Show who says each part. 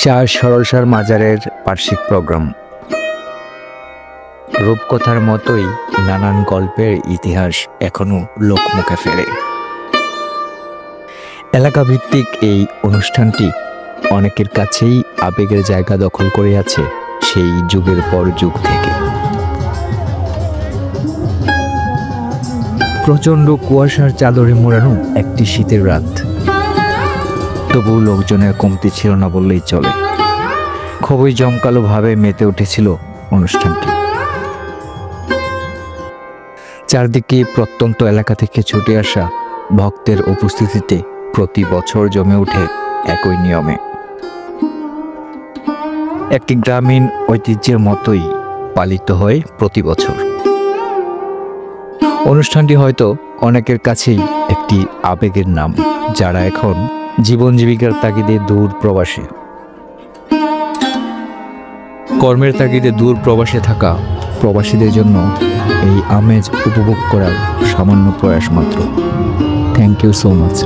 Speaker 1: শাহ সরসার মাজারের বার্ষিক প্রোগ্রাম। রূপকথার মতোই নানান গল্পের ইতিহাস এখনো লোকমুখে ফেরে। এলাকাভিত্তিক এই অনুষ্ঠানটি অনেকের কাছেই আবেগের জায়গা দখল করে আছে সেই যুগের পর যুগ থেকে। প্রচণ্ড কুয়াশার চাদরে মোড়ানো একটি শীতের রাত, তবু লোকজনের কমতি ছিল না বললেই চলে। খুবই জমকালোভাবে মেতে উঠেছিল অনুষ্ঠানটি। চারদিকে প্রত্যন্ত এলাকা থেকে ছুটে আসা ভক্তের উপস্থিতিতে প্রতি বছর জমে ওঠে একই নিয়মে। একটি গ্রামীণ ঐতিহ্যের মতোই পালিত হয় প্রতি বছর। অনুষ্ঠানটি হয়তো অনেকের কাছেই একটি আবেগের নাম, যারা এখন জীবন জীবিকার তাগিদে দূর প্রবাসে, কর্মের তাগিদে দূর প্রবাসে থাকা প্রবাসীদের জন্য এই আমেজ উপভোগ করার সামান্য প্রয়াস মাত্র। Thank you so much.